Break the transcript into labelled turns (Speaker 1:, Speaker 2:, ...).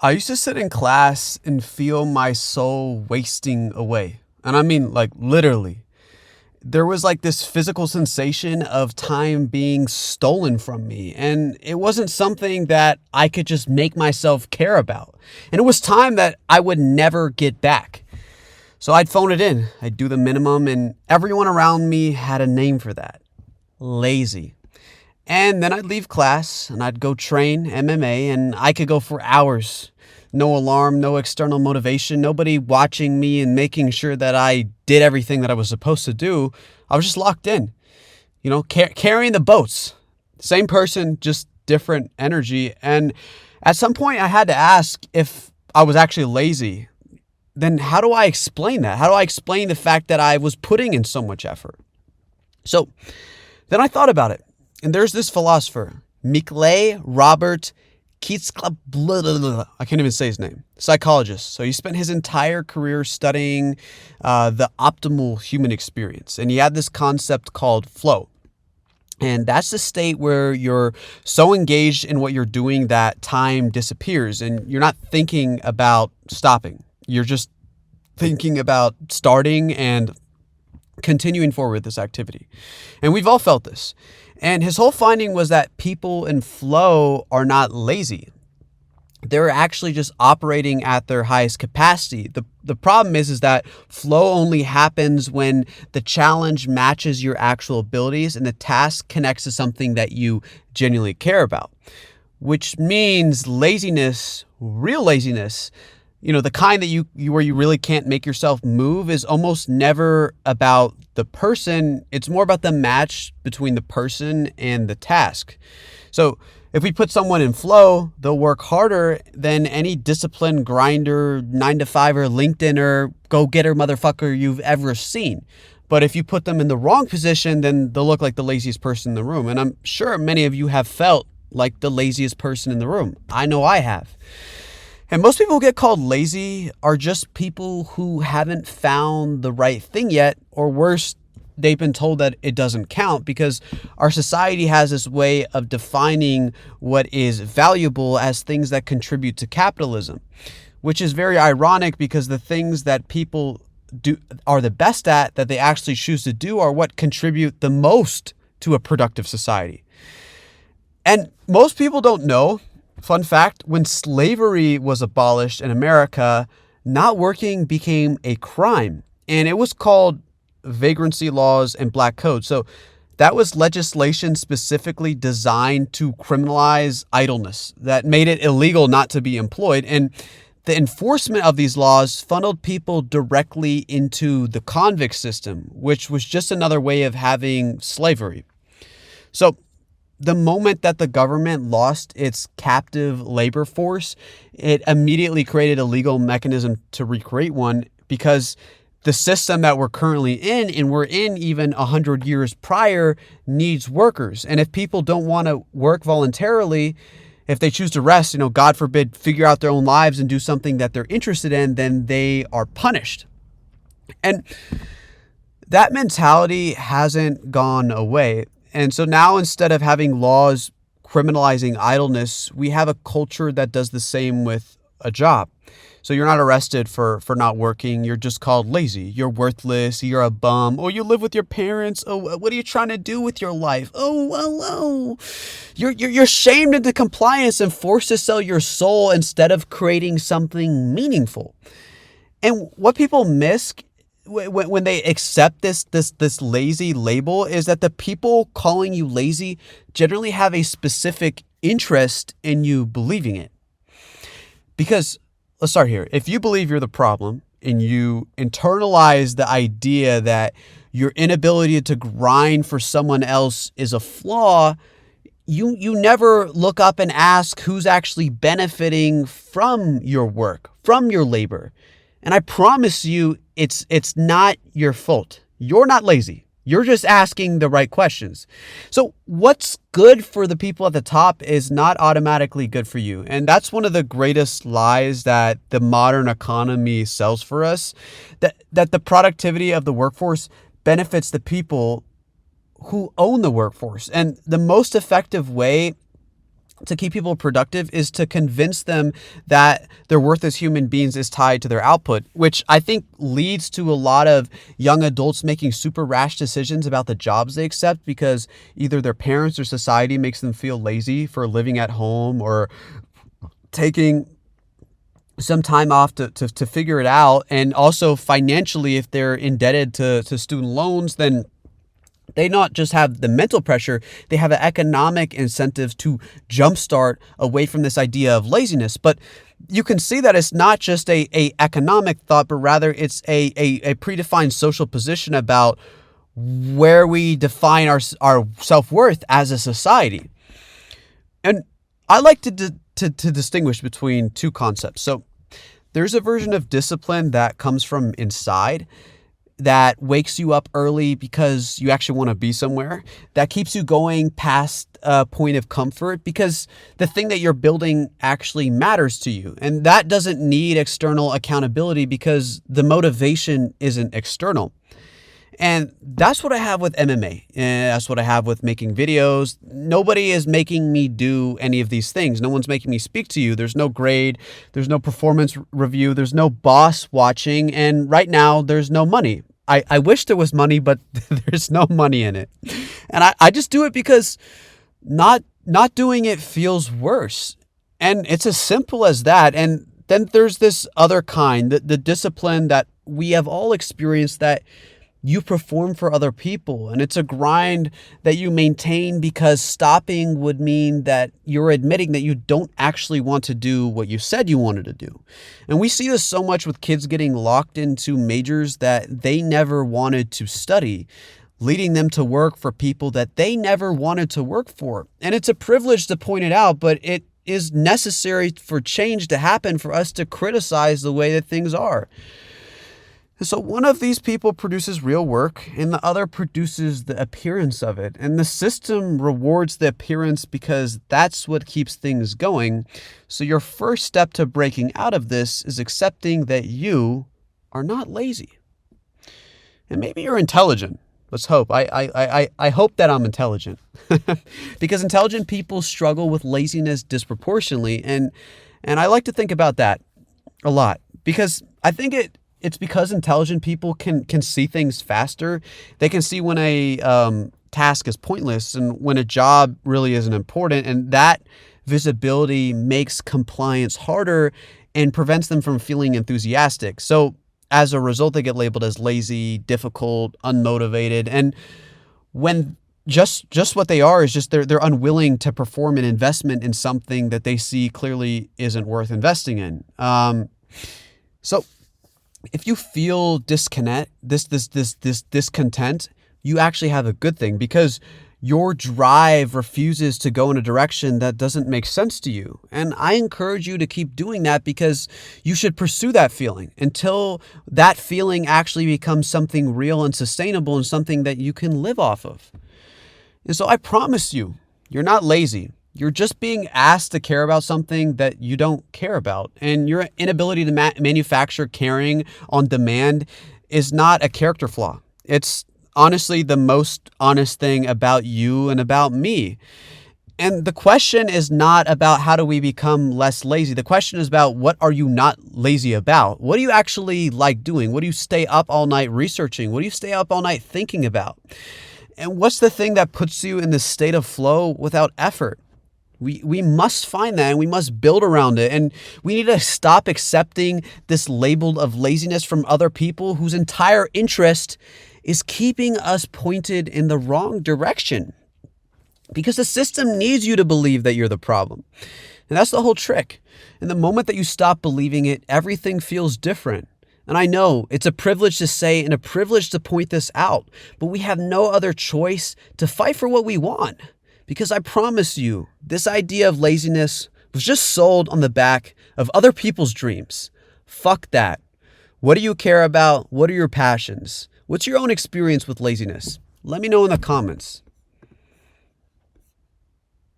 Speaker 1: I used to sit in class and feel my soul wasting away. And I mean, like, literally. There was like this physical sensation of time being stolen from me. And it wasn't something that I could just make myself care about. And it was time that I would never get back. So I'd phone it in, I'd do the minimum, and everyone around me had a name for that: lazy. And then I'd leave class and I'd go train MMA, and I could go for hours. No alarm, no external motivation, nobody watching me and making sure that I did everything that I was supposed to do. I was just locked in, carrying the boats. Same person, just different energy. And at some point, I had to ask if I was actually lazy. Then how do I explain that? How do I explain the fact that I was putting in so much effort? So then I thought about it. And there's this philosopher, Mikhail Robert Kitzler, I can't even say his name, psychologist. So he spent his entire career studying the optimal human experience. And he had this concept called flow. And that's the state where you're so engaged in what you're doing that time disappears and you're not thinking about stopping. You're just thinking about starting and continuing forward with this activity. And we've all felt this. And his whole finding was that people in flow are not lazy. They're actually just operating at their highest capacity. The problem is that flow only happens when the challenge matches your actual abilities and the task connects to something that you genuinely care about, which means laziness, real laziness, the kind that you where you really can't make yourself move, is almost never about the person. It's more about the match between the person and the task. So if we put someone in flow, they'll work harder than any disciplined grinder, 9-to-5er, LinkedIner, go-getter motherfucker you've ever seen. But if you put them in the wrong position, then they'll look like the laziest person in the room. And I'm sure many of you have felt like the laziest person in the room. I know I have. And most people who get called lazy are just people who haven't found the right thing yet, or worse, they've been told that it doesn't count, because our society has this way of defining what is valuable as things that contribute to capitalism, which is very ironic because the things that people do are the best at, that they actually choose to do, are what contribute the most to a productive society. And most people don't know, fun fact, when slavery was abolished in America, not working became a crime, and it was called vagrancy laws and black code. So that was legislation specifically designed to criminalize idleness, that made it illegal not to be employed. And the enforcement of these laws funneled people directly into the convict system, which was just another way of having slavery. So the moment that the government lost its captive labor force, it immediately created a legal mechanism to recreate one, because the system that we're currently in, and we're in even 100 years prior, needs workers. And if people don't want to work voluntarily, if they choose to rest, God forbid, figure out their own lives and do something that they're interested in, then they are punished. And that mentality hasn't gone away. And so now, instead of having laws criminalizing idleness, we have a culture that does the same with a job. So you're not arrested for not working. You're just called lazy. You're worthless. You're a bum. Oh, you live with your parents. Oh, what are you trying to do with your life? Oh. You're shamed into compliance and forced to sell your soul instead of creating something meaningful. And what people miss when they accept this lazy label is that the people calling you lazy generally have a specific interest in you believing it. Because let's start here. If you believe you're the problem and you internalize the idea that your inability to grind for someone else is a flaw, you never look up and ask who's actually benefiting from your work, from your labor. And I promise you, it's not your fault. You're not lazy. You're just asking the right questions. So what's good for the people at the top is not automatically good for you. And that's one of the greatest lies that the modern economy sells for us, that the productivity of the workforce benefits the people who own the workforce. And the most effective way to keep people productive is to convince them that their worth as human beings is tied to their output, which I think leads to a lot of young adults making super rash decisions about the jobs they accept because either their parents or society makes them feel lazy for living at home or taking some time off to figure it out. And also financially, if they're indebted to student loans, then they not just have the mental pressure, they have an economic incentive to jumpstart away from this idea of laziness. But you can see that it's not just a economic thought, but rather it's a predefined social position about where we define our self-worth as a society. And I like to distinguish between two concepts. So there's a version of discipline that comes from inside, that wakes you up early because you actually want to be somewhere, that keeps you going past a point of comfort because the thing that you're building actually matters to you. And that doesn't need external accountability because the motivation isn't external. And that's what I have with MMA. And that's what I have with making videos. Nobody is making me do any of these things. No one's making me speak to you. There's no grade. There's no performance review. There's no boss watching. And right now, there's no money. I wish there was money, but there's no money in it. And I just do it because not doing it feels worse. And it's as simple as that. And then there's this other kind, the discipline that we have all experienced, that you perform for other people. And it's a grind that you maintain because stopping would mean that you're admitting that you don't actually want to do what you said you wanted to do. And we see this so much with kids getting locked into majors that they never wanted to study, leading them to work for people that they never wanted to work for. And it's a privilege to point it out, but it is necessary for change to happen for us to criticize the way that things are. So one of these people produces real work and the other produces the appearance of it. And the system rewards the appearance because that's what keeps things going. So your first step to breaking out of this is accepting that you are not lazy. And maybe you're intelligent. Let's hope. I hope that I'm intelligent because intelligent people struggle with laziness disproportionately. And I like to think about that a lot because I think it's because intelligent people can see things faster. They can see when a task is pointless and when a job really isn't important. And that visibility makes compliance harder and prevents them from feeling enthusiastic. So as a result, they get labeled as lazy, difficult, unmotivated. And when just what they are is just they're unwilling to perform an investment in something that they see clearly isn't worth investing in. So if you feel discontent, you actually have a good thing because your drive refuses to go in a direction that doesn't make sense to you. And I encourage you to keep doing that because you should pursue that feeling until that feeling actually becomes something real and sustainable and something that you can live off of. And so I promise you, you're not lazy. You're just being asked to care about something that you don't care about. And your inability to manufacture caring on demand is not a character flaw. It's honestly the most honest thing about you and about me. And the question is not about how do we become less lazy. The question is about what are you not lazy about? What do you actually like doing? What do you stay up all night researching? What do you stay up all night thinking about? And what's the thing that puts you in this state of flow without effort? We must find that and we must build around it. And we need to stop accepting this label of laziness from other people whose entire interest is keeping us pointed in the wrong direction. Because the system needs you to believe that you're the problem. And that's the whole trick. And the moment that you stop believing it, everything feels different. And I know it's a privilege to say and a privilege to point this out, but we have no other choice to fight for what we want. Because I promise you, this idea of laziness was just sold on the back of other people's dreams. Fuck that. What do you care about? What are your passions? What's your own experience with laziness? Let me know in the comments.